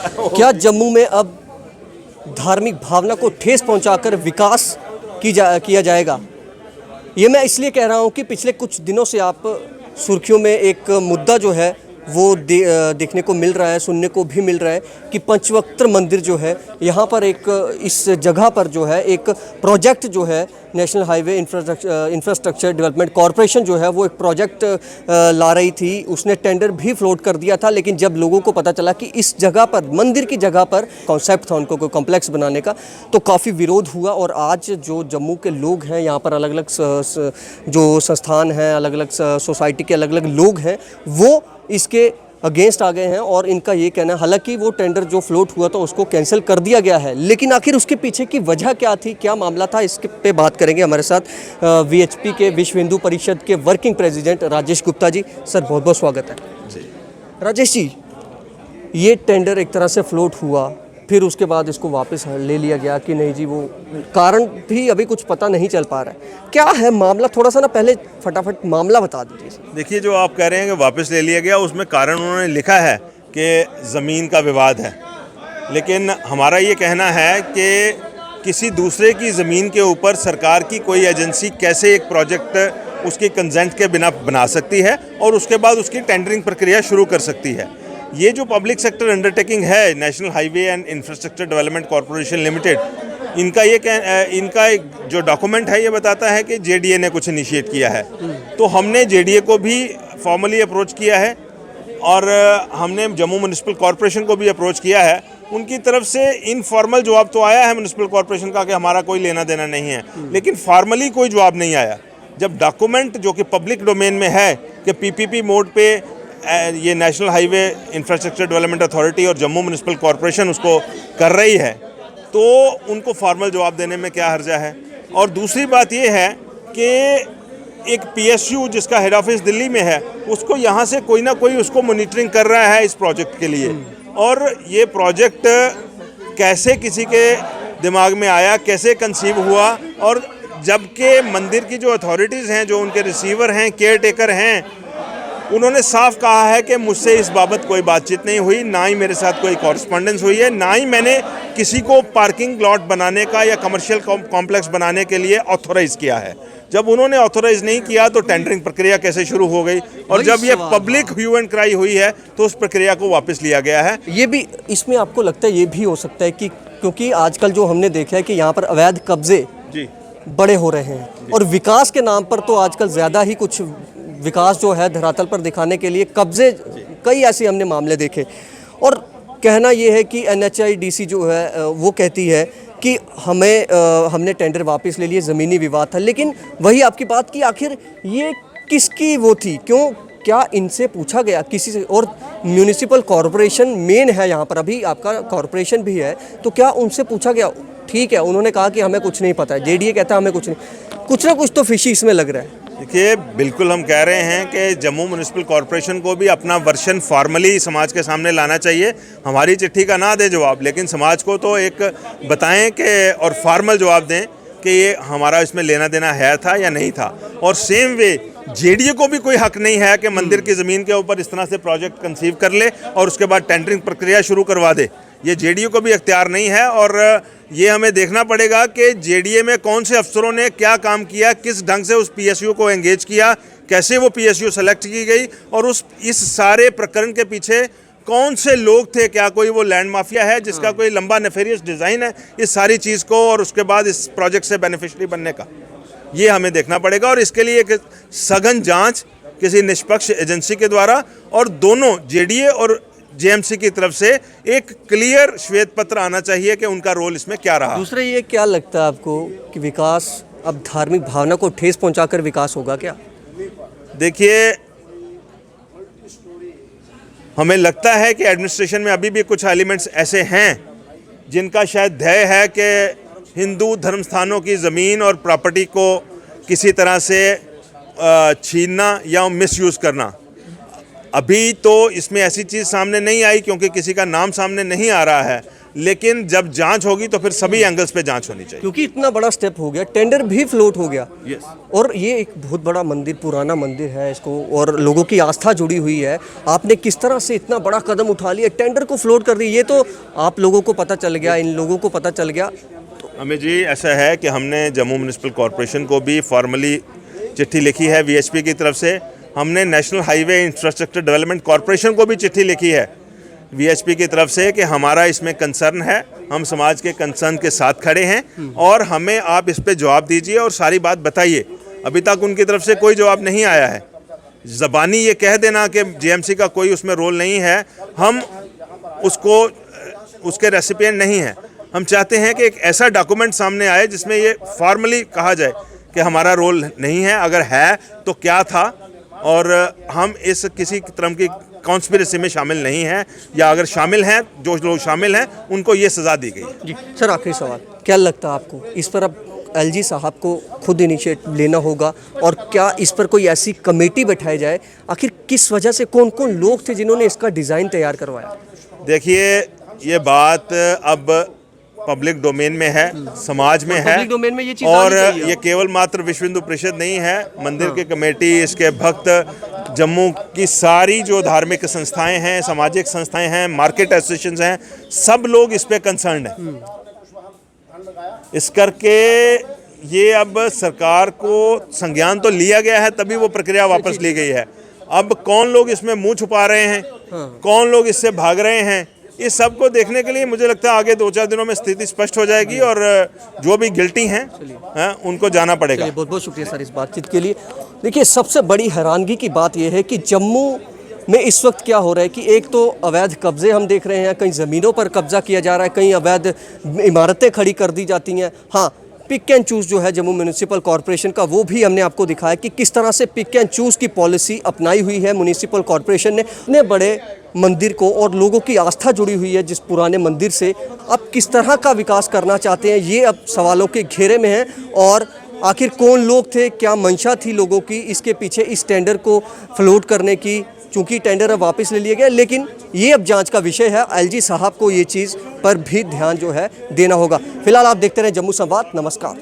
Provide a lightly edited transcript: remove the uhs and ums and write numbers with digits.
क्या जम्मू में अब धार्मिक भावना को ठेस पहुंचाकर विकास किया जाएगा? ये मैं इसलिए कह रहा हूं कि पिछले कुछ दिनों से आप सुर्खियों में एक मुद्दा जो है वो देखने को मिल रहा है, सुनने को भी मिल रहा है कि पंचवक्त्र मंदिर जो है यहाँ पर एक इस जगह पर जो है एक प्रोजेक्ट जो है national highway infrastructure development corporation जो है वो एक प्रोजेक्ट ला रही थी। उसने टेंडर भी फ्लोट कर दिया था, लेकिन जब लोगों को पता चला कि इस जगह पर मंदिर की जगह पर कॉन्सेप्ट था उनको कोई कॉम्प्लेक्स बनाने का, तो काफ़ी विरोध हुआ। और आज जो जम्मू के लोग हैं यहाँ पर अलग अलग जो संस्थान हैं, अलग अलग सोसाइटी के अलग अलग लोग हैं, वो इसके अगेंस्ट आ गए हैं। और इनका ये कहना है, हालांकि वो टेंडर जो फ्लोट हुआ था उसको कैंसिल कर दिया गया है, लेकिन आखिर उसके पीछे की वजह क्या थी, क्या मामला था, इसके पे बात करेंगे। हमारे साथ वीएचपी के विश्व हिंदू परिषद के working president Rajesh Gupta ji. Sir बहुत बहुत स्वागत है जी। राजेश जी, ये टेंडर एक तरह से फ्लोट हुआ, फिर उसके बाद इसको वापस ले लिया गया कि नहीं जी, वो कारण भी अभी कुछ पता नहीं चल पा रहा है। क्या है मामला, थोड़ा सा ना पहले फटाफट मामला बता दीजिए। देखिए, जो आप कह रहे हैं कि वापस ले लिया गया, उसमें कारण उन्होंने लिखा है कि ज़मीन का विवाद है, लेकिन हमारा ये कहना है कि किसी दूसरे की ज़मीन के ऊपर सरकार की कोई एजेंसी कैसे एक प्रोजेक्ट उसकी कंसेंट के बिना बना सकती है और उसके बाद उसकी टेंडरिंग प्रक्रिया शुरू कर सकती है। ये जो पब्लिक सेक्टर अंडरटेकिंग है national highway and infrastructure development corporation limited, इनका एक जो डॉक्यूमेंट है ये बताता है कि जेडीए ने कुछ इनिशिएट किया है। तो हमने जेडीए को भी फॉर्मली अप्रोच किया है और हमने जम्मू म्यूनिसिपल कॉरपोरेशन को भी अप्रोच किया है। उनकी तरफ से इनफॉर्मल जवाब तो आया है म्यूनिसिपल कॉरपोरेशन का कि हमारा कोई लेना देना नहीं है, लेकिन फॉर्मली कोई जवाब नहीं आया। जब डॉक्यूमेंट जो कि पब्लिक डोमेन में है कि पीपीपी मोड पे ये national highway infrastructure development authority और जम्मू म्यूनिसिपल कॉरपोरेशन उसको कर रही है, तो उनको फॉर्मल जवाब देने में क्या हर्जा है। और दूसरी बात ये है कि एक पीएसयू जिसका हेड ऑफिस दिल्ली में है, उसको यहाँ से कोई ना कोई उसको मॉनिटरिंग कर रहा है इस प्रोजेक्ट के लिए। और ये प्रोजेक्ट कैसे किसी के दिमाग में आया, कैसे कंसीव हुआ, और जबकि मंदिर की जो अथॉरिटीज़ हैं, जो उनके रिसीवर हैं, केयर टेकर हैं, उन्होंने साफ कहा है कि मुझसे इस बाबत कोई बातचीत नहीं हुई, ना ही मेरे साथ कोई कॉरेस्पॉन्डेंस हुई है, ना ही मैंने किसी को पार्किंग लॉट बनाने का या कमर्शियल कॉम्प्लेक्स बनाने के लिए ऑथोराइज किया है। जब उन्होंने ऑथोराइज नहीं किया तो टेंडरिंग प्रक्रिया कैसे शुरू हो गई, और जब ये पब्लिक ह्यू एंड क्राई हुई है तो उस प्रक्रिया को वापस लिया गया है। ये भी इसमें आपको लगता है ये भी हो सकता है कि क्योंकि आजकल जो हमने देखा है कि यहाँ पर अवैध कब्जे जी बड़े हो रहे हैं और विकास के नाम पर तो आजकल ज़्यादा ही कुछ विकास जो है धरातल पर दिखाने के लिए कब्जे, कई ऐसे हमने मामले देखे। और कहना ये है कि NHIDC जो है वो कहती है कि हमने टेंडर वापस ले लिए, ज़मीनी विवाद था। लेकिन वही आपकी बात की, आखिर ये किसकी वो थी, क्यों, क्या इनसे पूछा गया किसी से? और म्यूनिसिपल कॉरपोरेशन मेन है यहाँ पर, अभी आपका कॉरपोरेशन भी है, तो क्या उनसे पूछा गया? ठीक है, उन्होंने कहा कि हमें कुछ नहीं पता है, जेडीए कहता है हमें कुछ नहीं, कुछ ना कुछ तो फिशी इसमें लग रहा है। देखिए, बिल्कुल हम कह रहे हैं कि जम्मू म्यूनिसिपल कॉरपोरेशन को भी अपना वर्शन फॉर्मली समाज के सामने लाना चाहिए। हमारी चिट्ठी का ना दे जवाब, लेकिन समाज को तो एक बताएं कि और फॉर्मल जवाब दें कि ये हमारा इसमें लेना देना है था या नहीं था। और सेम वे जेडीए को भी कोई हक नहीं है कि मंदिर की ज़मीन के ऊपर इस तरह से प्रोजेक्ट कंसीव कर ले और उसके बाद टेंडरिंग प्रक्रिया शुरू करवा दे। ये जेडीए को भी अख्तियार नहीं है। और ये हमें देखना पड़ेगा कि जेडीए में कौन से अफसरों ने क्या काम किया, किस ढंग से उस पीएसयू को एंगेज किया, कैसे वो पीएसयू सेलेक्ट की गई, और इस सारे प्रकरण के पीछे कौन से लोग थे। क्या कोई वो लैंड माफिया है जिसका कोई लंबा नेफेरियस डिज़ाइन है इस सारी चीज़ को और उसके बाद इस प्रोजेक्ट से बेनिफिशरी बनने का, ये हमें देखना पड़ेगा। और इसके लिए एक सघन जांच किसी निष्पक्ष एजेंसी के द्वारा और दोनों जेडीए और जेएमसी की तरफ से एक क्लियर श्वेत पत्र आना चाहिए कि उनका रोल इसमें क्या रहा। दूसरा, ये क्या लगता है आपको कि विकास अब धार्मिक भावना को ठेस पहुंचाकर विकास होगा क्या? देखिए, हमें लगता है कि एडमिनिस्ट्रेशन में अभी भी कुछ एलिमेंट्स ऐसे हैं जिनका शायद ध्येय है कि हिंदू धर्म स्थानों की ज़मीन और प्रॉपर्टी को किसी तरह से छीनना या मिसयूज़ करना। अभी तो इसमें ऐसी चीज़ सामने नहीं आई क्योंकि किसी का नाम सामने नहीं आ रहा है, लेकिन जब जांच होगी तो फिर सभी एंगल्स पे जांच होनी चाहिए। क्योंकि इतना बड़ा स्टेप हो गया, टेंडर भी फ्लोट हो गया Yes. और ये एक बहुत बड़ा मंदिर, पुराना मंदिर है, इसको और लोगों की आस्था जुड़ी हुई है। आपने किस तरह से इतना बड़ा कदम उठा लिया, टेंडर को फ्लोट कर दिया, ये तो आप लोगों को पता चल गया, इन लोगों को पता चल गया। अमित जी, ऐसा है कि हमने जम्मू म्यूनिसिपल कॉरपोरेशन को भी फॉर्मली चिट्ठी लिखी है वीएचपी की तरफ से। हमने national highway infrastructure development corporation को भी चिट्ठी लिखी है वीएचपी की तरफ से कि हमारा इसमें कंसर्न है, हम समाज के कंसर्न के साथ खड़े हैं और हमें आप इस पे जवाब दीजिए और सारी बात बताइए। अभी तक उनकी तरफ से कोई जवाब नहीं आया है। ज़बानी ये कह देना कि जेएमसी का कोई उसमें रोल नहीं है, हम उसको उसके रेसिपिएंट नहीं हैं। हम चाहते हैं कि एक ऐसा डॉक्यूमेंट सामने आए जिसमें ये फॉर्मली कहा जाए कि हमारा रोल नहीं है, अगर है तो क्या था, और हम इस किसी तरह की कॉन्स्पिरेसी में शामिल नहीं हैं, या अगर शामिल हैं, जो लोग शामिल हैं उनको ये सज़ा दी गई है। जी सर, आखिरी सवाल, क्या लगता है आपको इस पर अब एलजी साहब को खुद इनिशिएटिव लेना होगा और क्या इस पर कोई ऐसी कमेटी बैठाई जाए? आखिर किस वजह से, कौन कौन लोग थे जिन्होंने इसका डिज़ाइन तैयार करवाया? देखिए, ये बात अब पब्लिक डोमेन में है, समाज में है, पब्लिक डोमेन में ये चीज़ और आनी चाहिए। ये केवल मात्र विश्व हिंदू परिषद नहीं है, मंदिर की कमेटी, इसके भक्त, जम्मू की सारी जो धार्मिक संस्थाएं हैं, सामाजिक संस्थाएं हैं, मार्केट एसोसिएशंस हैं, सब लोग इस पे कंसर्न हैं। इस करके ये अब सरकार को संज्ञान तो लिया गया है, तभी वो प्रक्रिया वापस ली गई है। अब कौन लोग इसमें मुंह छुपा रहे हैं, कौन लोग इससे भाग रहे हैं, इस सब को देखने के लिए मुझे लगता है आगे 2-4 दिनों में स्थिति स्पष्ट हो जाएगी और जो भी गिल्टी हैं उनको जाना पड़ेगा। बहुत बहुत शुक्रिया सर इस बातचीत के लिए। देखिए, सबसे बड़ी हैरानगी की बात यह है कि जम्मू में इस वक्त क्या हो रहा है कि एक तो अवैध कब्जे हम देख रहे हैं, कहीं ज़मीनों पर कब्जा किया जा रहा है, कहीं अवैध इमारतें खड़ी कर दी जाती हैं। हाँ, पिक एंड चूज़ जो है जम्मू म्यूनिसिपल कॉरपोरेशन का, वो भी हमने आपको दिखाया कि किस तरह से पिक एंड चूज़ की पॉलिसी अपनाई हुई है म्यूनिसिपल कॉरपोरेशन ने। इतने बड़े मंदिर को और लोगों की आस्था जुड़ी हुई है जिस पुराने मंदिर से, अब किस तरह का विकास करना चाहते हैं, ये अब सवालों के घेरे में है। और आखिर कौन लोग थे, क्या मंशा थी लोगों की इसके पीछे इस टेंडर को फ्लोट करने की? चूँकि टेंडर अब वापस ले लिया गया, लेकिन ये अब जांच का विषय है। एलजी साहब को ये चीज़ पर भी ध्यान जो है देना होगा। फिलहाल आप देखते रहें जम्मू संवाद। नमस्कार।